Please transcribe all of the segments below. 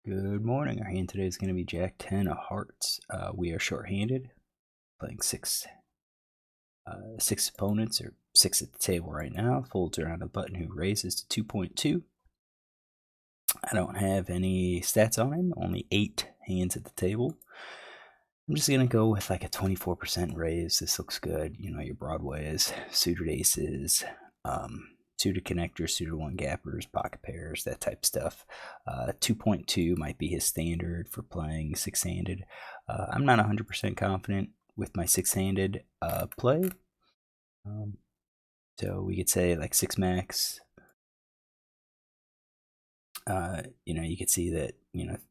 Good morning. Our hand today is going to be Jack 10 of Hearts. We are short-handed, playing six opponents, or six at the table right now. Folds around a button who raises to 2.2. I don't have any stats on him, only 8 hands at the table. I'm just going to go with like a 24% raise. This looks good. You know, your Broadways, suited aces, suited connectors, suited one gappers, pocket pairs, that type of stuff. 2.2 might be his standard for playing six-handed. I'm not 100% confident with my six-handed play. So we could say like 6 max. You could see that,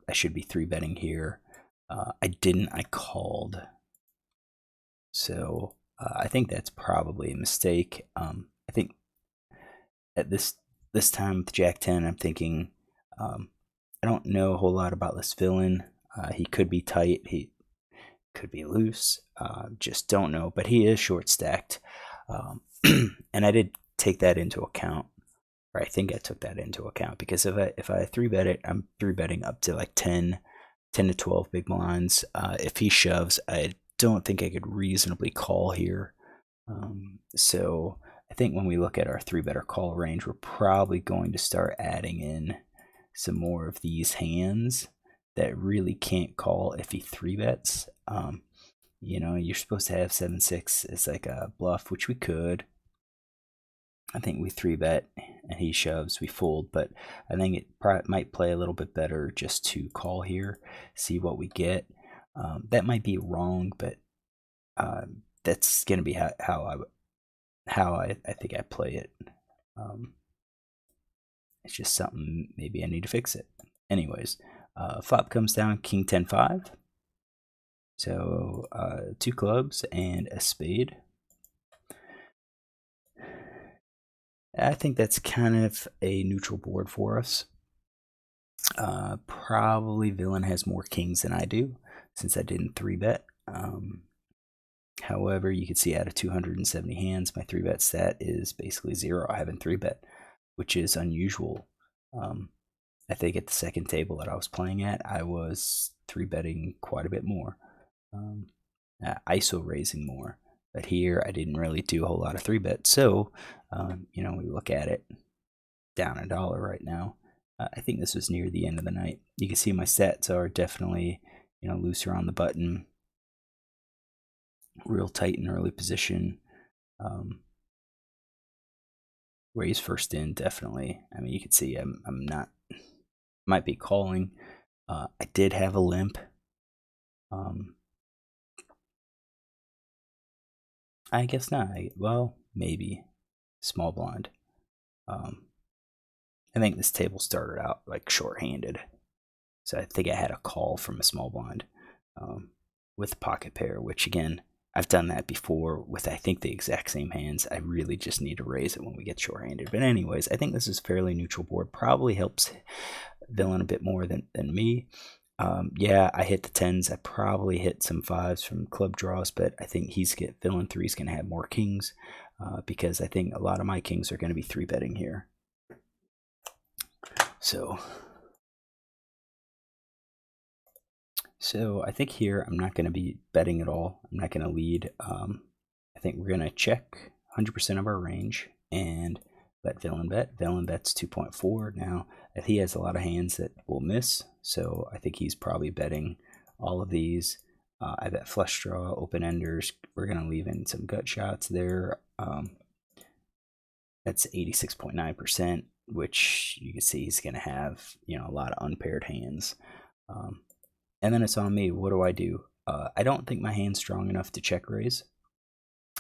I should be 3-betting here. I didn't, I called. So I think that's probably a mistake. I think at this time with Jack 10, I'm thinking I don't know a whole lot about this villain. He could be tight, he could be loose, just don't know. But he is short stacked, and I did take that into account, or I think I took that into account, because if I 3-bet it, I'm 3-betting up to like 10 to 12 big blinds. If he shoves, I don't think I could reasonably call here. So I think when we look at our 3-better call range, we're probably going to start adding in some more of these hands that really can't call if he 3-bets. You're supposed to have 7-6 as like a bluff, which we could. I think we 3-bet and he shoves, we fold, but I think it might play a little bit better just to call here, see what we get. That might be wrong, but that's going to be how I think I play it. It's just something, maybe I need to fix it. Anyways, flop comes down King 10-5. So 2 clubs and a spade. I think that's kind of a neutral board for us. Probably villain has more kings than I do, since I didn't 3-bet. However, you can see out of 270 hands, my 3-bet stat is basically 0. I haven't 3-bet, which is unusual. I think at the second table that I was playing at, I was 3-betting quite a bit more, ISO raising more. But here, I didn't really do a whole lot of 3-bet. So, we look at it, down $1 right now. I think this was near the end of the night. You can see my stats are definitely, looser on the button, real tight in early position. Raise first in, definitely. I mean, you can see I'm not, might be calling. I did have a limp. I guess not. Well, maybe small blind. I think this table started out like short-handed, so I think I had a call from a small blind with pocket pair, which again, I've done that before with I think the exact same hands. I really just need to raise it when we get short-handed. But anyways, I think this is fairly neutral board. Probably helps villain a bit more than me. Yeah, I hit the 10s. I probably hit some 5s from club draws, but I think villain 3 is going to have more kings, because I think a lot of my kings are going to be 3-betting here. So I think here I'm not going to be betting at all. I'm not going to lead. I think we're going to check 100% of our range and let villain bet. Villain bets 2.4. Now, if he has a lot of hands that will miss, so I think he's probably betting all of these. I bet flush draw, open enders. We're going to leave in some gut shots there. That's 86.9%, which you can see he's going to have, a lot of unpaired hands. And then it's on me. What do I do? I don't think my hand's strong enough to check raise.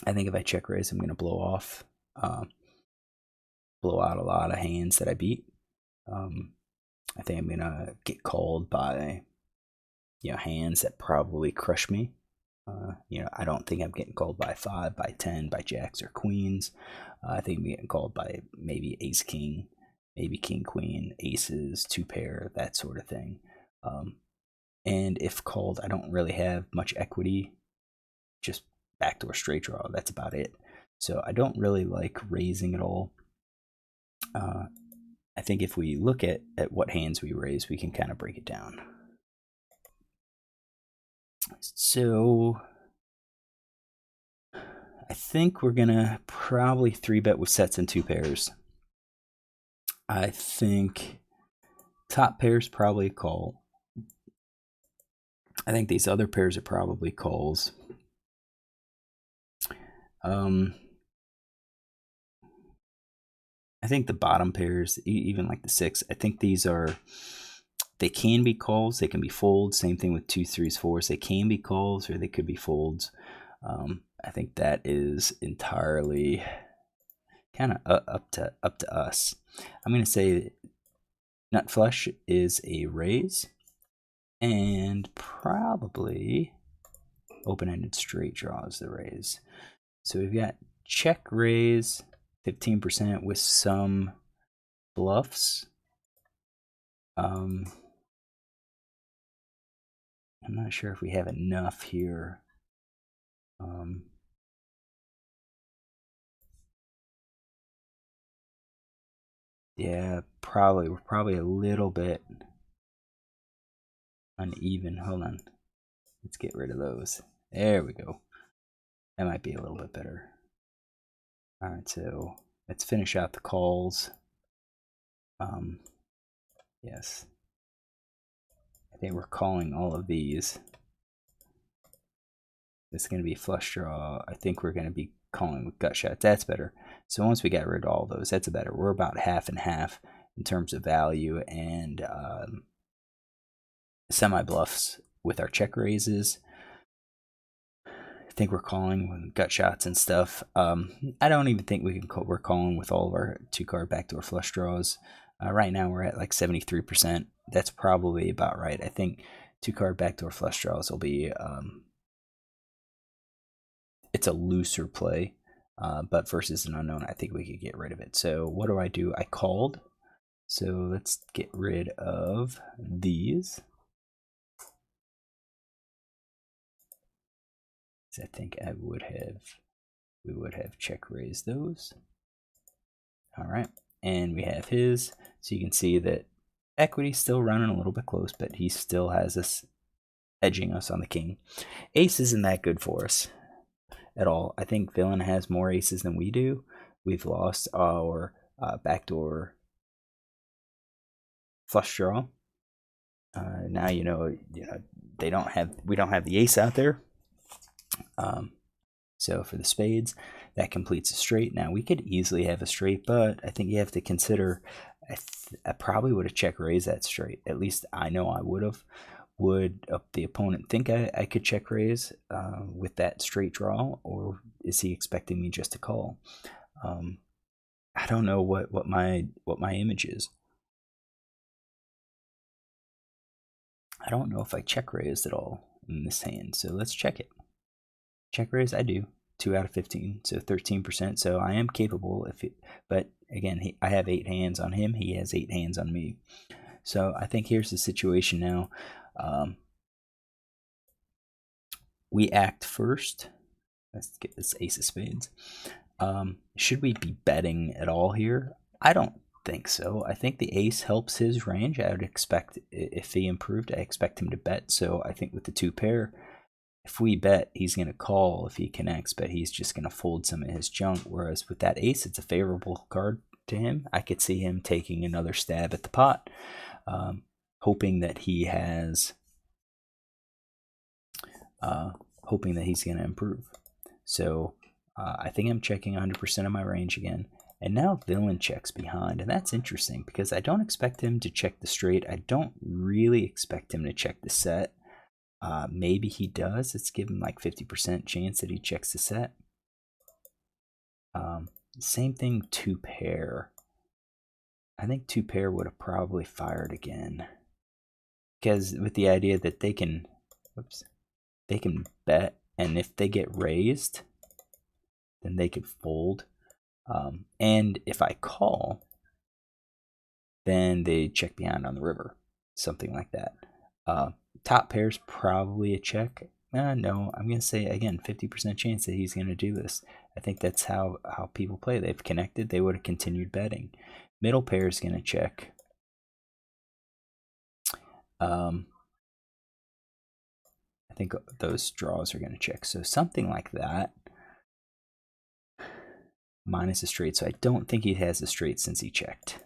I think if I check raise, I'm going to blow out a lot of hands that I beat. I think I'm going to get called by, hands that probably crush me. I don't think I'm getting called by 5, by 10, by jacks or queens. I think I'm getting called by maybe ace king, maybe king queen, aces, 2-pair, that sort of thing. And if called, I don't really have much equity, just backdoor straight draw. That's about it. So I don't really like raising at all. I think if we look at what hands we raise, we can kind of break it down. So I think we're gonna probably 3-bet with sets and 2 pairs. I think top pairs probably call. I think these other pairs are probably calls. I think the bottom pairs, even like the 6, I think these are, they can be calls, they can be folds. Same thing with 2s, 3s, 4s. They can be calls or they could be folds. I think that is entirely kind of up to us. I'm going to say nut flush is a raise, and probably open-ended straight draw is the raise. So we've got check raise 15% with some bluffs. I'm not sure if we have enough here. Yeah, probably. We're probably a little bit uneven. Hold on. Let's get rid of those. There we go. That might be a little bit better. All right, so let's finish out the calls. Yes. I think we're calling all of these. This is going to be flush draw. I think we're going to be calling with gut shots. That's better. So once we got rid of all those, that's a better. We're about half and half in terms of value, and semi bluffs with our check raises. I think we're calling with gut shots and stuff. I don't even think we can call, we're calling with all of our 2-card backdoor flush draws. Right now we're at like 73%. That's probably about right. I think 2-card backdoor flush draws will be it's a looser play, but versus an unknown, I think we could get rid of it. So what do? I called. So let's get rid of these. I think we would have check raised those. All right, and we have his. So you can see that equity's still running a little bit close, but he still has us edging us on the king. Ace isn't that good for us at all. I think villain has more aces than we do. We've lost our backdoor flush draw. Now you know we don't have the ace out there. So for the spades, that completes a straight. Now we could easily have a straight, but I think you have to consider. I probably would have check raised that straight. At least I know I would have. Would the opponent think I could check raise with that straight draw, or is he expecting me just to call? I don't know what my image is. I don't know if I check raised at all in this hand, so let's check it. Check raise, I do. 2 out of 15, so 13%. So I am capable. But again, I have 8 hands on him. He has 8 hands on me. So I think here's the situation now. We act first. Let's get this ace of spades. Should we be betting at all here? I don't think so. I think the ace helps his range. I would expect, if he improved, I expect him to bet. So I think with the 2 pair, if we bet, he's going to call if he connects, but he's just going to fold some of his junk. Whereas with that ace, it's a favorable card to him. I could see him taking another stab at the pot, hoping that he has, hoping that he's going to improve. So I think I'm checking 100% of my range again. And now villain checks behind, and that's interesting because I don't expect him to check the straight. I don't really expect him to check the set. Maybe he does. Let's give him like 50% chance that he checks the set. Same thing, 2 pair. I think 2 pair would have probably fired again, because with the idea that they can, they can bet, and if they get raised, then they could fold. And if I call, then they check behind on the river, something like that. Top pair's probably a check. No, I'm going to say, again, 50% chance that he's going to do this. I think that's how people play. They've connected. They would have continued betting. Middle pair is going to check. I think those draws are going to check. So something like that. Minus a straight. So I don't think he has a straight since he checked.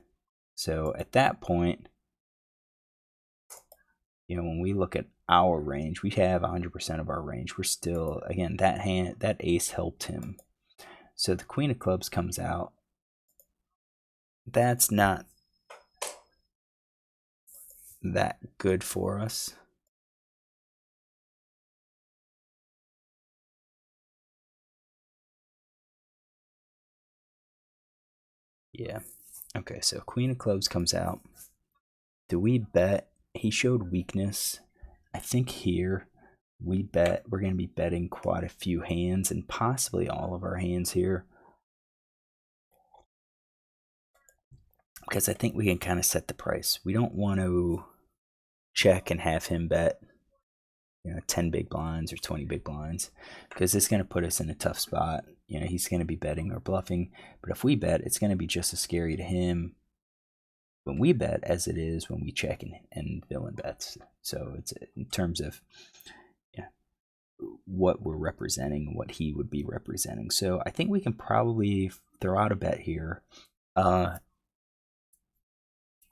So at that point, you know, when we look at our range, we have 100% of our range. We're still, again, that ace helped him. So the queen of clubs comes out. That's not that good for us. Yeah. Okay, so queen of clubs comes out. Do we bet? He showed weakness. I think here we bet we're going to be betting quite a few hands and possibly all of our hands here. Because I think we can kind of set the price. We don't want to check and have him bet, you know, 10 big blinds or 20 big blinds, because it's going to put us in a tough spot. You know, he's going to be betting or bluffing. But if we bet, it's going to be just as scary to him when we bet as it is when we check and villain bets. So it's in terms of what we're representing, what he would be representing. So I think we can probably throw out a bet here. I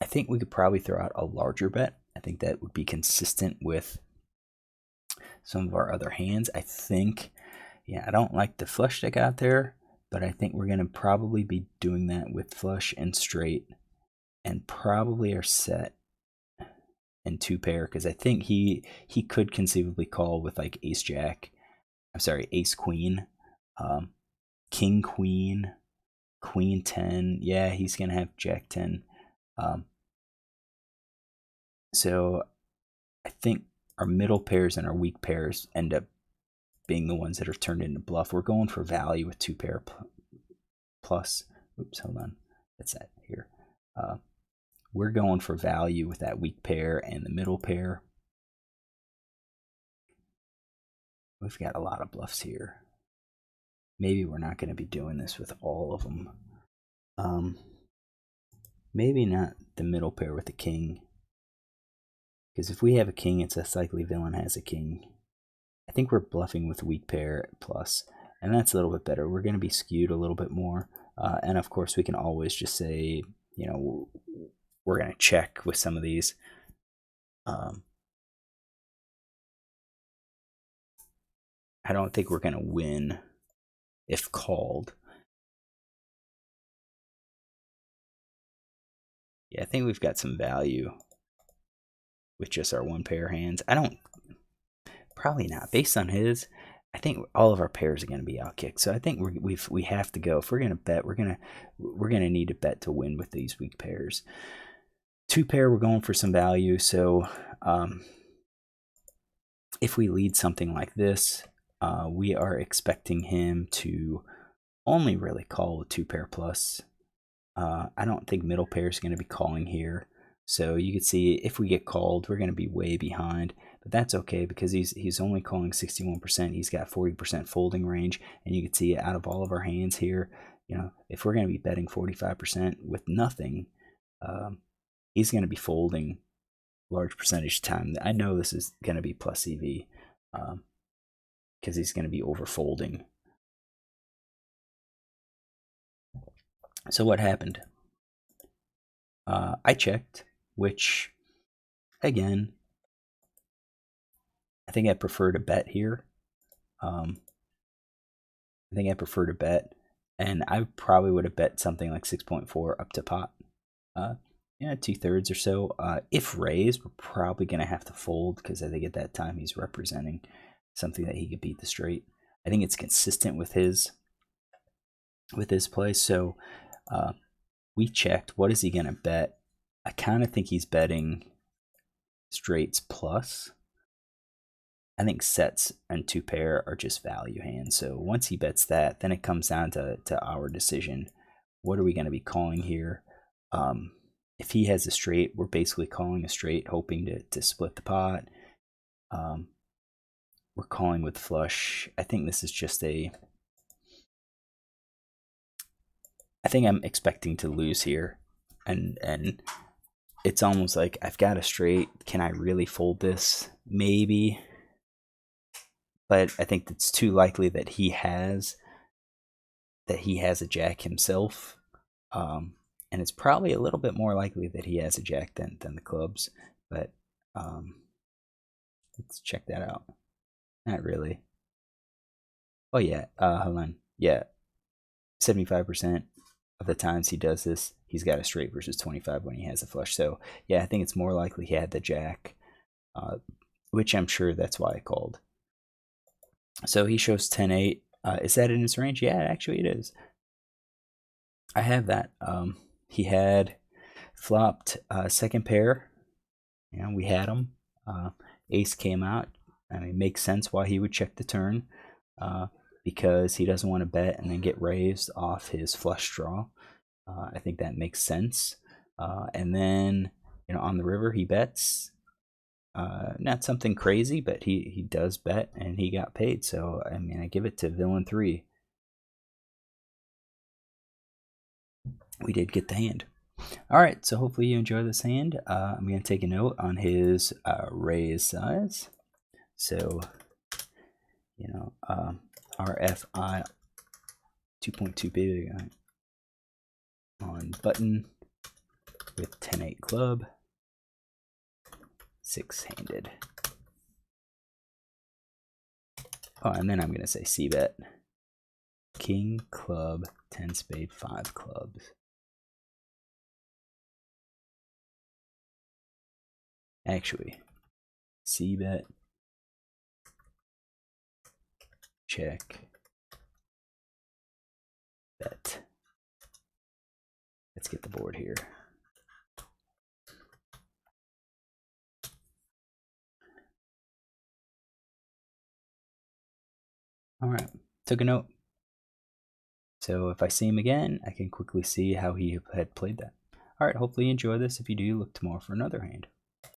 think we could probably throw out a larger bet. I think that would be consistent with some of our other hands. I think, yeah, I don't like the flush deck out there, but I think we're going to probably be doing that with flush and straight and probably our set and two pair, because I think he could conceivably call with like ace jack, I'm sorry, ace queen, king queen, queen 10. Yeah, he's gonna have jack 10. So I think our middle pairs and our weak pairs end up being the ones that are turned into bluff. We're going for value with two pair plus. Oops, hold on. That's that here. We're going for value with that weak pair and the middle pair. We've got a lot of bluffs here. Maybe we're not going to be doing this with all of them. Maybe not the middle pair with the king. Because if we have a king, it's less likely villain has a king. I think we're bluffing with weak pair plus. And that's a little bit better. We're going to be skewed a little bit more. And of course, we can always just say, you know, we're going to check with some of these. I don't think we're going to win if called. Yeah, I think we've got some value with just our one pair hands. Probably not. Based on his, I think all of our pairs are going to be outkicked. So I think we have to go. If we're going to bet, we're going to need to bet to win with these weak pairs. Two pair, we're going for some value. So if we lead something like this, we are expecting him to only really call with two pair plus. I don't think middle pair is going to be calling here. So you can see if we get called, we're going to be way behind. But that's okay because he's only calling 61%. He's got 40% folding range. And you can see out of all of our hands here, you know, if we're going to be betting 45% with nothing, he's going to be folding large percentage of time. I know this is going to be plus EV because he's going to be over folding. So what happened? I checked, which again, I think I prefer to bet here. I think I prefer to bet, and I probably would have bet something like 6.4 up to pot. Yeah, 2/3 or so. If raised, we're probably going to have to fold because I think at that time he's representing something that he could beat the straight. I think it's consistent with his play. So we checked. What is he going to bet? I kind of think he's betting straights plus. I think sets and two pair are just value hands. So once he bets that, then it comes down to our decision. What are we going to be calling here? If he has a straight, we're basically calling a straight, hoping to split the pot. We're calling with flush. I think this is just I think I'm expecting to lose here. and it's almost like I've got a straight. Can I really fold this? Maybe, but I think it's too likely that he has a jack himself, and it's probably a little bit more likely that he has a jack than the clubs. But let's check that out. Not really. Oh yeah, hold on. Yeah, 75% of the times he does this, he's got a straight versus 25 when he has a flush. So yeah, I think it's more likely he had the jack, which I'm sure that's why I called. So he shows 10-8. Is that in his range? Yeah, actually it is. I have that. He had flopped second pair. We had him. Ace came out. I mean, makes sense why he would check the turn, because he doesn't want to bet and then get raised off his flush draw. I think that makes sense. And then, on the river, he bets. Not something crazy, but he does bet, and he got paid. So, I mean, I give it to Villain 3. We did get the hand. All right, so hopefully you enjoy this hand. I'm going to take a note on his raise size. So, RFI 2.2 big on button with 10-8 club, 6-handed. Oh, and then I'm going to say c-bet. King, club, 10 spade, 5 clubs. Actually, c-bet, check, bet. Let's get the board here. All right, took a note. So if I see him again, I can quickly see how he had played that. All right, hopefully you enjoy this. If you do, look tomorrow for another hand.